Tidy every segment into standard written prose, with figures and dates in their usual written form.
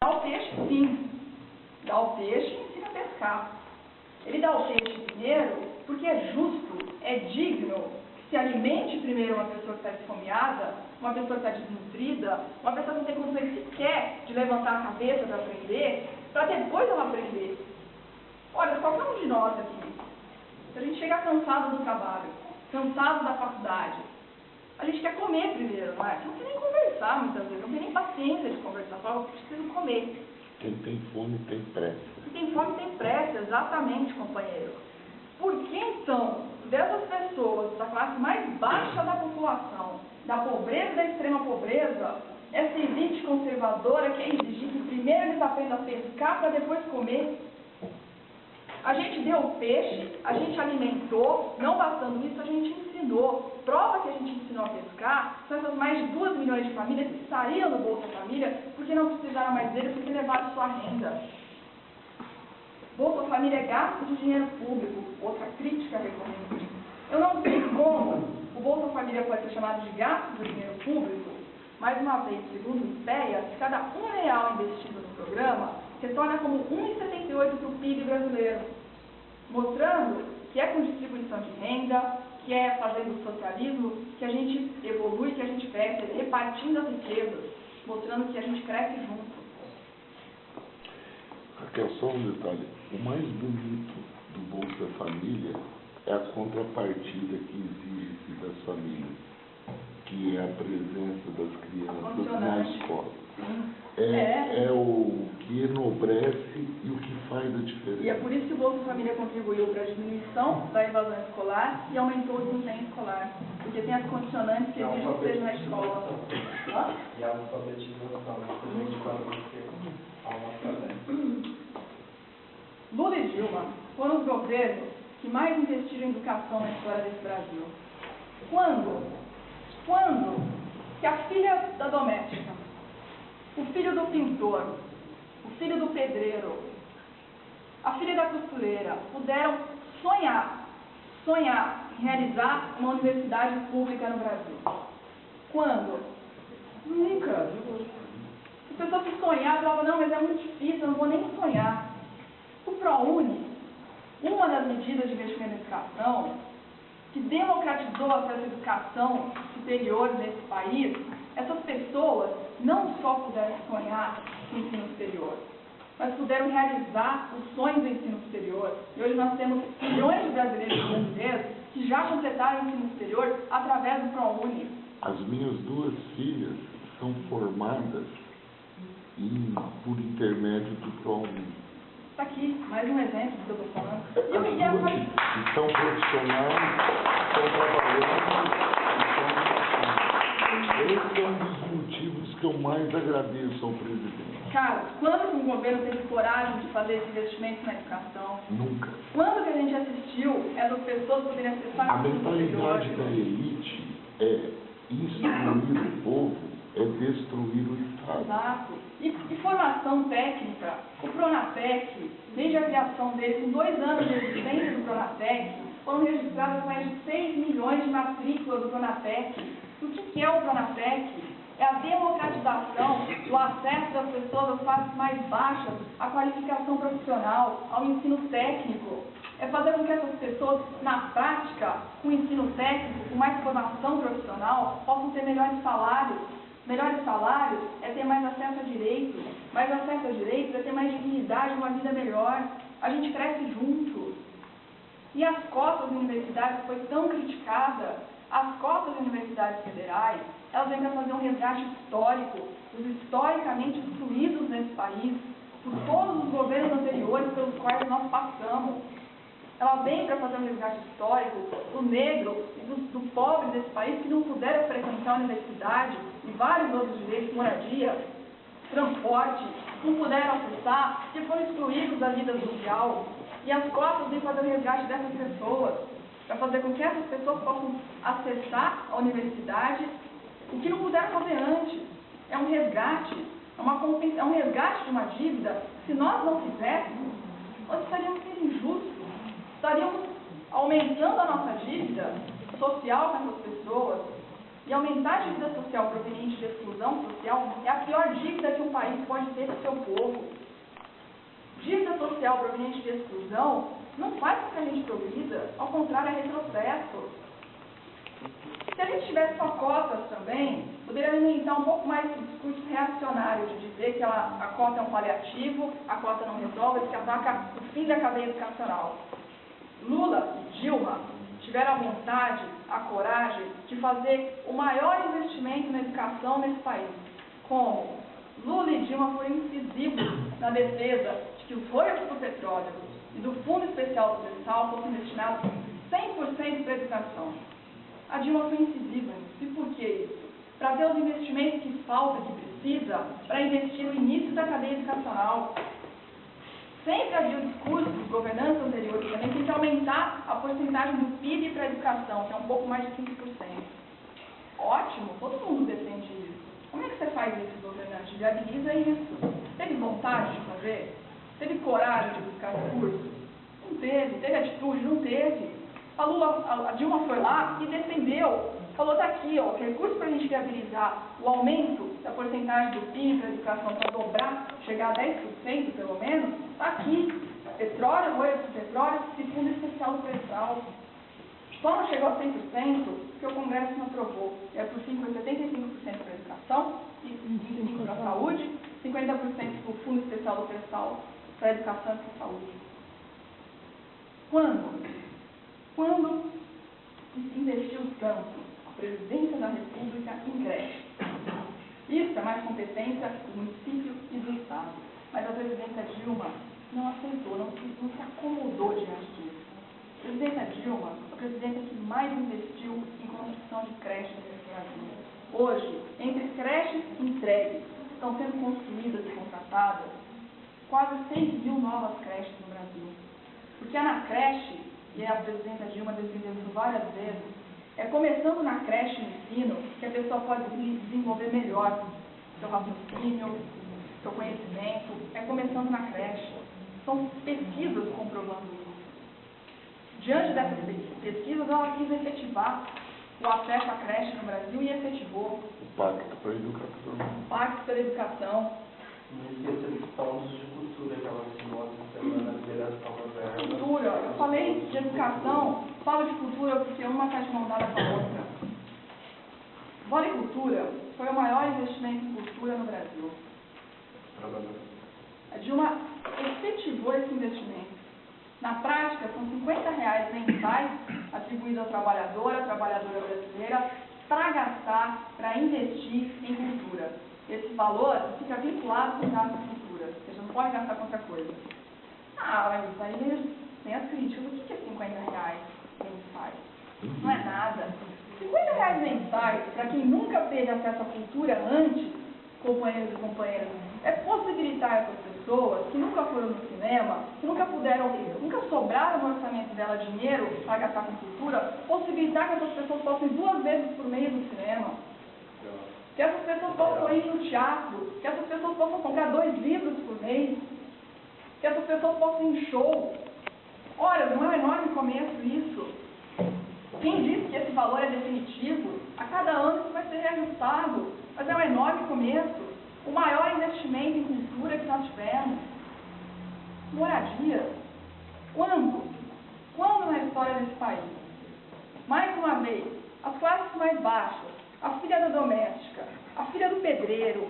dá o peixe, sim. Dá o peixe e ensina a pescar. Ele dá o peixe primeiro porque é justo, é digno que se alimente primeiro uma pessoa que está esfomeada, uma pessoa que está desnutrida, uma pessoa que não tem condições sequer de levantar a cabeça para aprender, para depois ela aprender. Olha, qualquer um de nós aqui, se a gente chegar cansado do trabalho, cansado da faculdade, a gente quer comer primeiro, não é? Você não quer nem conversar muitas vezes, não tem nem paciência de conversar, só preciso comer. Quem tem fome tem pressa. Quem tem fome tem pressa, exatamente, companheiro. Por que então, dessas pessoas da classe mais baixa da população, da pobreza e da extrema pobreza, essa elite conservadora quer exigir que primeiro eles aprendam a pescar para depois comer? A gente deu o peixe, a gente alimentou, não bastando isso, a gente ensinou. Prova que a gente ensinou a pescar são essas mais de 2 milhões de famílias que estariam no Bolsa Família porque não precisaram mais dele, porque levaram sua renda. Bolsa Família é gasto de dinheiro público, outra crítica recorrente. Eu não sei como o Bolsa Família pode ser chamado de gasto de dinheiro público. Mais uma vez, segundo o IPEA, cada R$1 investido no programa retorna como 1,78 para o PIB brasileiro, mostrando que é com distribuição de renda, que é fazendo socialismo, que a gente evolui, que a gente cresce, repartindo as riquezas, mostrando que a gente cresce junto. Raquel, só um detalhe. O mais bonito do Bolsa Família é a contrapartida que exige das famílias, que é a presença das crianças na escola. É o que enobrece e o que faz a diferença. E é por isso que o Bolsa Família contribuiu para a diminuição da evasão escolar e aumentou o desempenho escolar, porque tem as condicionantes que exigem que seja na escola. E a alfabetização, Lula e Dilma foram os governos que mais investiram em educação na história desse Brasil. Quando que a filha da doméstica, o filho do pintor, o filho do pedreiro, a filha da costureira puderam sonhar em realizar uma universidade pública no Brasil? Quando? Nunca. As pessoas que sonhavam falavam, não, mas é muito difícil, eu não vou nem sonhar. O ProUni, uma das medidas de investimento em educação, que democratizou a acesso à educação superior nesse país, essas pessoas não só puderam sonhar com o ensino superior, mas puderam realizar os sonhos do ensino superior. E hoje nós temos milhões de brasileiros e brasileiras que já completaram o ensino superior através do ProUni. As minhas 2 filhas são formadas por intermédio do ProUni. Está aqui, mais um exemplo do que eu estou falando. As 2 que são profissionais, estão trabalhando. Esse é um dos motivos que eu mais agradeço ao presidente. Cara, quando que um governo teve coragem de fazer esse investimento na educação? Nunca. Quando que a gente assistiu essas pessoas poderem acessar A mentalidade da elite é instruir o povo, é destruir o Estado. Exato. E formação técnica, o Pronatec, desde a criação dele, com 2 anos de existência do Pronatec, foram registradas mais de 6 milhões de matrículas do Pronatec. O que é o Pronatec? É a democratização do acesso das pessoas às classes mais baixas, à qualificação profissional, ao ensino técnico. É fazer com que essas pessoas, na prática, com ensino técnico, com mais formação profissional, possam ter melhores salários. Melhores salários é ter mais acesso a direitos. Mais acesso a direitos é ter mais dignidade, uma vida melhor. A gente cresce junto. E as cotas de universidades foi tão criticada. As cotas de universidades federais, elas vêm para fazer um resgate histórico dos historicamente excluídos nesse país, por todos os governos anteriores pelos quais nós passamos. Ela vem para fazer um resgate histórico do negro e do pobre desse país que não puderam frequentar a universidade e vários outros direitos, moradia, transporte, não puderam acessar, que foram excluídos da vida social. E as cotas vêm fazer o resgate dessas pessoas, para fazer com que essas pessoas possam acessar a universidade, o que não puderam fazer antes. É um resgate, é um resgate de uma dívida. Se nós não fizéssemos, nós estaríamos sendo injustos, estaríamos aumentando a nossa dívida social com essas pessoas. E aumentar a dívida social proveniente de exclusão social é a pior dívida que um país pode ter do seu povo. Dívida social proveniente de exclusão não faz com que a gente progrida, ao contrário, é retrocesso. Se a gente tivesse só cotas também, poderia alimentar um pouco mais esse discurso reacionário de dizer que a cota é um paliativo, a cota não resolve, que ataca o fim da cadeia educacional. Lula e Dilma tiveram a vontade, a coragem de fazer o maior investimento na educação nesse país. Como? Lula e Dilma foram incisivos na defesa de que os royalties do petróleo e do Fundo Especial do Pré-Sal fossem destinados 100% para a educação. A Dilma foi incisiva nisso. E por que isso? Para ter os investimentos que falta, que precisa, para investir no início da cadeia educacional. Sempre havia o discurso dos governantes anteriores também que tem que aumentar a porcentagem do PIB para a educação, que é um pouco mais de 5%. Ótimo, todo mundo defende isso. Como é que você faz isso, governante? Viabiliza isso. Teve vontade de fazer? Teve coragem de buscar recursos? Não teve. Teve atitude? Não teve. A Dilma foi lá e defendeu. Falou, tá aqui, ó, que recurso para a gente viabilizar o aumento da porcentagem do PIB para a educação para dobrar, chegar a 10% pelo menos, tá aqui. Petróleo, royalties de petróleo e Fundo Especial do Pré-Sal. Só não chegou a 100% porque o Congresso não aprovou. É por 75% para a educação, e 25% para a saúde, 50% para o Fundo Especial do Pré-Sal para a educação e para a saúde. Quando se investiu tanto a Presidência da República em creche? Isso é mais competência do município e do Estado. Mas a presidenta Dilma não aceitou, não se acomodou diante disso. A presidenta Dilma é a presidenta que mais investiu em construção de creches no Brasil. Hoje, entre creches entregues, estão sendo construídas e contratadas quase 6 mil novas creches no Brasil. Porque é na creche, e a presidenta Dilma defendeu isso várias vezes, é começando na creche no ensino que a pessoa pode desenvolver melhor seu raciocínio, seu conhecimento, é começando na creche. São pesquisas comprovando isso. Diante dessas pesquisas, ela quis efetivar o acesso à creche no Brasil e efetivou. O Pacto pela Educação. O Pacto pela Educação. Não esqueça dos pontos de cultura que ela ensinou essa semana na liberação da verba. Cultura. Eu falei de educação, falo de cultura porque uma está de mão dada com a outra. Vale Cultura foi o maior investimento em cultura no Brasil. A Dilma efetivou esse investimento. Na prática, são R$50 mensais atribuídos à trabalhadora brasileira, para gastar, para investir em cultura. Esse valor fica vinculado com o gasto de cultura. Você não pode gastar com outra coisa. Mas aí tem as críticas. O que é R$50 mensais? Não é nada. R$50 mensais, para quem nunca teve acesso à cultura antes, companheiros e companheiras, é possibilitar essas pessoas que nunca foram no cinema, que nunca sobraram no orçamento dela dinheiro para gastar com cultura, possibilitar que essas pessoas possam ir 2 vezes por mês no cinema, que essas pessoas possam ir no teatro, que essas pessoas possam comprar 2 livros por mês, que essas pessoas possam ir em show. Olha, não é um enorme começo isso. Quem disse que esse valor é definitivo? A cada ano isso vai ser reajustado, mas é um enorme começo. O maior investimento em cultura que nós tivemos. Moradia. Quando na história desse país? Mais uma vez, as classes mais baixas, a filha da doméstica, a filha do pedreiro,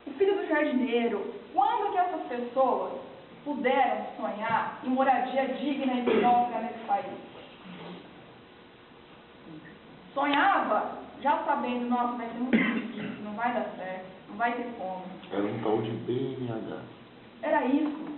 o filho do jardineiro, quando que essas pessoas puderam sonhar em moradia digna e própria nesse país? Sonhava já sabendo, nossa, vai ser muito difícil, não vai dar certo, não vai ter como. Era um tal de BNH. Era isso.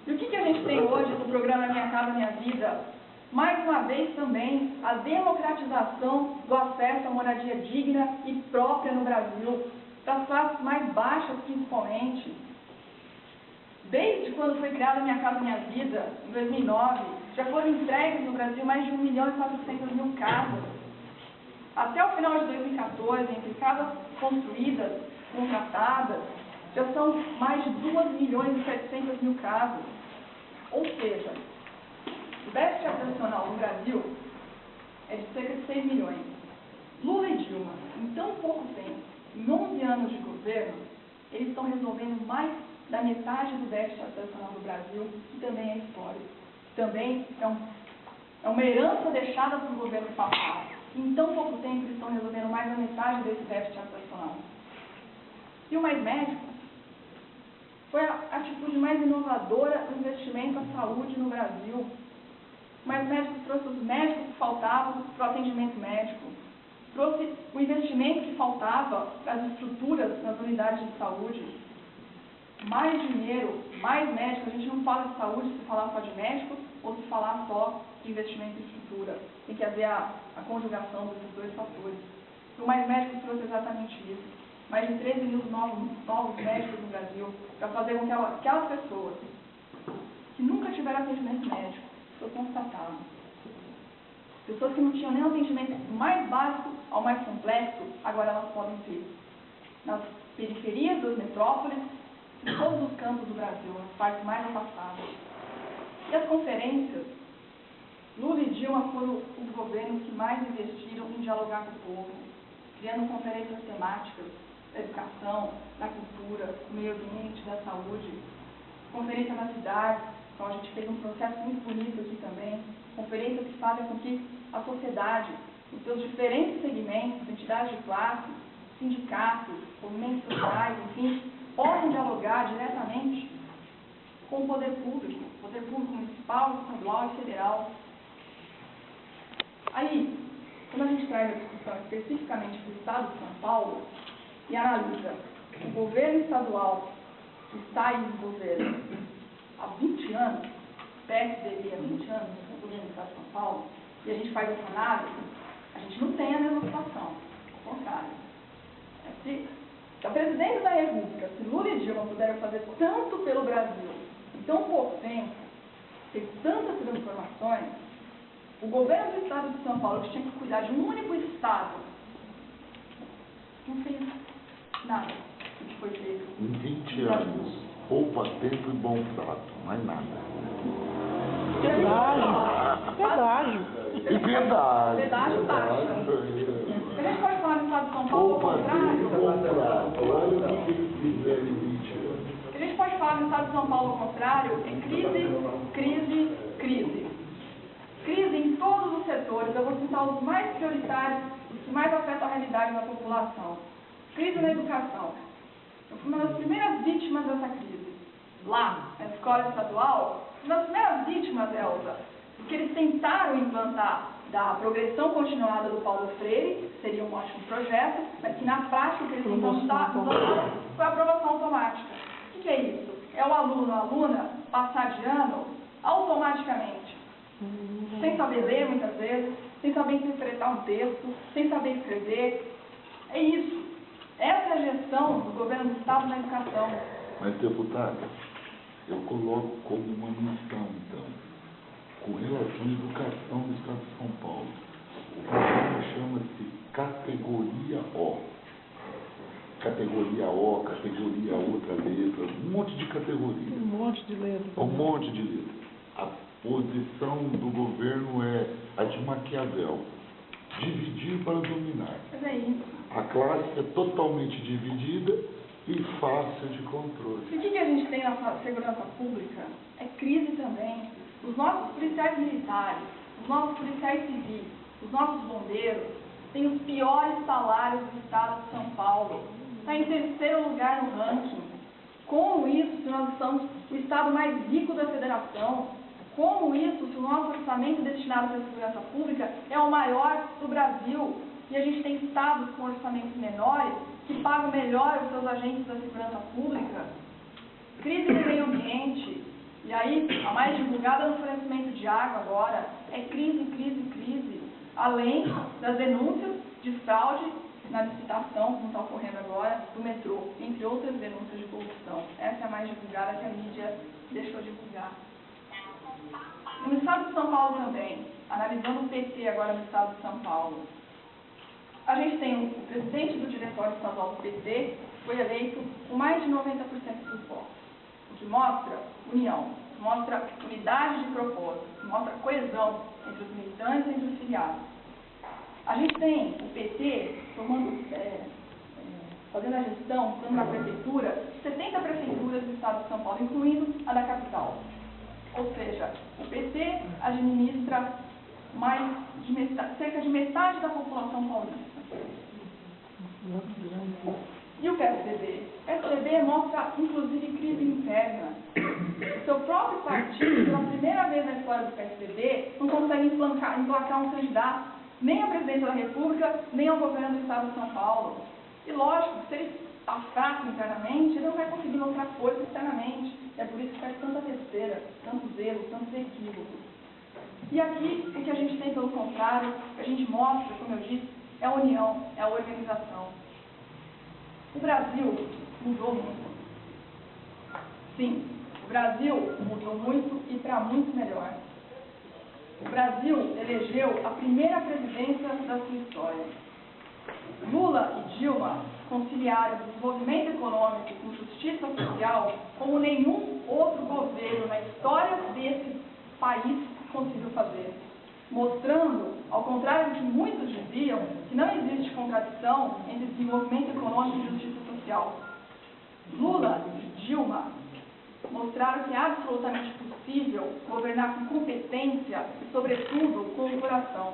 E o que a gente tem hoje no programa Minha Casa Minha Vida? Mais uma vez também, a democratização do acesso à moradia digna e própria no Brasil, para as classes mais baixas principalmente. Desde quando foi criada Minha Casa Minha Vida, em 2009, já foram entregues no Brasil mais de 1.400.000 casas. Até o final de 2014, entre casas construídas, contratadas, já são mais de 2.700.000 casas. Ou seja, o déficit habitacional no Brasil é de cerca de 6 milhões. Lula e Dilma, em tão pouco tempo, em 11 anos de governo, eles estão resolvendo mais da metade do déficit habitacional do Brasil, que também é histórico. Também é uma herança deixada pelo governo passado. Em tão pouco tempo, eles estão resolvendo mais da metade desse déficit habitacional. E o Mais Médicos foi a atitude mais inovadora no investimento à saúde no Brasil. O Mais Médicos trouxe os médicos que faltavam para o atendimento médico, trouxe o investimento que faltava para as estruturas nas unidades de saúde. Mais dinheiro, mais médicos. A gente não fala de saúde se falar só de médico ou se falar só de investimento em estrutura. Tem que haver a conjugação desses dois fatores. E o Mais Médicos trouxe exatamente isso. Mais de 13 mil novos médicos no Brasil, para fazer com que aquelas pessoas que nunca tiveram atendimento médico, foi constatado. Pessoas que não tinham nem atendimento do mais básico ao mais complexo, agora elas podem ter. Nas periferias das metrópoles, em todos os campos do Brasil, nas partes mais afastadas. E as conferências, Lula e Dilma foram os governos que mais investiram em dialogar com o povo, criando conferências temáticas da educação, da cultura, do meio ambiente, da saúde, conferência na cidade, então a gente fez um processo muito bonito aqui também, conferências que fazem com que a sociedade, os seus diferentes segmentos, entidades de classe, sindicatos, movimentos sociais, enfim, possam dialogar diretamente com o poder público municipal, estadual e federal. Aí, quando a gente traz a discussão especificamente do Estado de São Paulo e analisa o governo estadual que está aí no governo há 20 anos, PSDB há 20 anos no governo do Estado de São Paulo, e a gente faz essa análise, a gente não tem a mesma situação, ao contrário. Se a presidente da República, se Lula e Dilma puderam fazer tanto pelo Brasil em tão pouco tempo, ter tantas transformações, o governo do Estado de São Paulo, que tinha que cuidar de um único Estado, não fez nada do que foi feito. Em 20 anos, poupa tempo e bom prato, mais nada. Pedágio. E pedágio. Pedágio taxa. A gente pode falar no Estado de São Paulo ao contrário? Olha o que eles fizeram em 20 anos. A gente pode falar no Estado de São Paulo ao contrário, é crise. Crise em todos os setores. Eu vou citar os mais prioritários, os que mais afetam a realidade da população. Crise na educação. Eu fui uma das primeiras vítimas dessa crise. Lá, na escola estadual, uma das primeiras vítimas, Elza, porque eles tentaram implantar da progressão continuada do Paulo Freire, seria um ótimo projeto, mas que na prática eles implantaram foi a aprovação automática. O que é isso? É o aluno, a aluna, passar de ano automaticamente, sem saber ler muitas vezes, sem saber interpretar um texto, sem saber escrever. É isso. Essa é a gestão do governo do Estado na educação. Mas, deputada, eu coloco como uma missão, então, com relação à educação do Estado de São Paulo. O programa chama-se Categoria O. Categoria O, categoria outra letra, um monte de categorias. Um monte de letras. Um monte de letras. A posição do governo é a de Maquiavel, dividir para dominar. Mas é isso. A classe é totalmente dividida e fácil de controle. E o que a gente tem na segurança pública? É crise também. Os nossos policiais militares, os nossos policiais civis, os nossos bombeiros têm os piores salários do Estado de São Paulo. Está em terceiro lugar no ranking. Como isso, se nós somos o Estado mais rico da Federação? Como isso, se o nosso orçamento destinado para a segurança pública é o maior do Brasil? E a gente tem estados com orçamentos menores que pagam melhor os seus agentes da segurança pública? Crise no meio ambiente. E aí, a mais divulgada no fornecimento de água agora é crise. Além das denúncias de fraude na licitação, como está ocorrendo agora, do metrô, entre outras denúncias de corrupção. Essa é a mais divulgada que a mídia deixou de divulgar. No Estado de São Paulo também, analisando o PT agora no Estado de São Paulo, a gente tem o presidente do Diretório Estadual do PT, foi eleito com mais de 90% dos votos, o que mostra união, mostra unidade de propósito, mostra coesão entre os militantes e entre os filiados. A gente tem o PT fazendo a gestão, dando na prefeitura, 70 prefeituras do estado de São Paulo, incluindo a da capital. Ou seja, o PT administra cerca de metade da população paulista. E o PSDB? O PSDB mostra, inclusive, crise interna. O seu próprio partido, pela primeira vez na história do PSDB, não consegue emplacar um candidato nem à presidência da República, nem ao governo do estado de São Paulo. E lógico, se ele está fraco internamente, ele não vai conseguir mostrar força externamente. É por isso que faz tanta besteira, tantos erros, tantos equívocos. E aqui, o que a gente tem, pelo contrário, o que a gente mostra, como eu disse, é a união, é a organização. O Brasil mudou muito. Sim, o Brasil mudou muito e para muito melhor. O Brasil elegeu a primeira presidência da sua história. Lula e Dilma conciliaram o desenvolvimento econômico com justiça social como nenhum outro governo na história desse país conseguiu fazer, mostrando, ao contrário do que muitos diziam, que não existe contradição entre desenvolvimento econômico e justiça social. Lula e Dilma mostraram que é absolutamente possível governar com competência e, sobretudo, com o coração.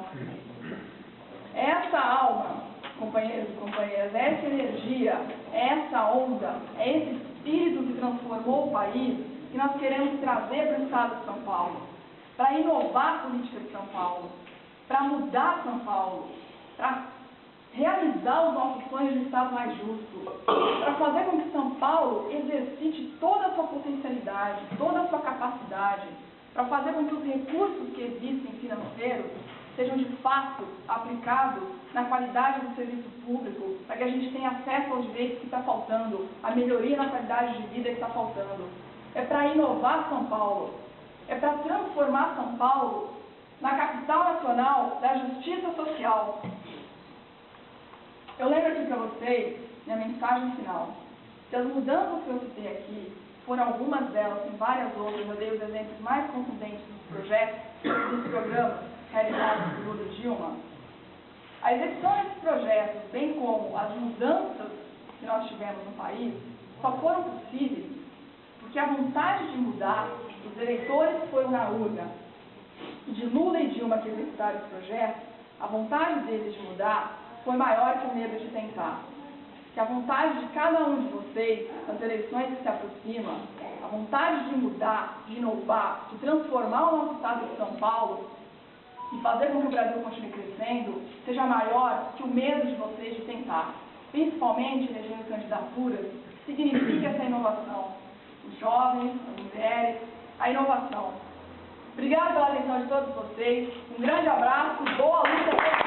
Essa alma, companheiros e companheiras, essa energia, essa onda, é esse espírito que transformou o país que nós queremos trazer para o estado de São Paulo, para inovar a política de São Paulo, para mudar São Paulo, para realizar os nossos sonhos de um estado mais justo, para fazer com que São Paulo exercite toda a sua potencialidade, toda a sua capacidade, para fazer com que os recursos que existem financeiros sejam de fato aplicados na qualidade do serviço público, para que a gente tenha acesso aos direitos que está faltando, a melhoria na qualidade de vida que está faltando. É para inovar São Paulo, é para transformar São Paulo na capital nacional da justiça social. Eu lembro aqui para vocês, minha mensagem final, que as mudanças que eu citei aqui foram algumas delas, tem várias outras, eu dei os exemplos mais contundentes dos projetos, dos programas realizados por Lula e Dilma. A execução desses projetos, bem como as mudanças que nós tivemos no país, só foram possíveis porque a vontade de mudar, os eleitores que foram na urna, de Lula e Dilma que executaram esse projeto, a vontade deles de mudar foi maior que o medo de tentar. Que a vontade de cada um de vocês, nas eleições que se aproximam, a vontade de mudar, de inovar, de transformar o nosso estado de São Paulo e fazer com que o Brasil continue crescendo, seja maior que o medo de vocês de tentar. Principalmente elegendo candidaturas que signifiquem essa inovação. Os jovens, as mulheres, a inovação. Obrigada pela atenção de todos vocês. Um grande abraço, boa luta.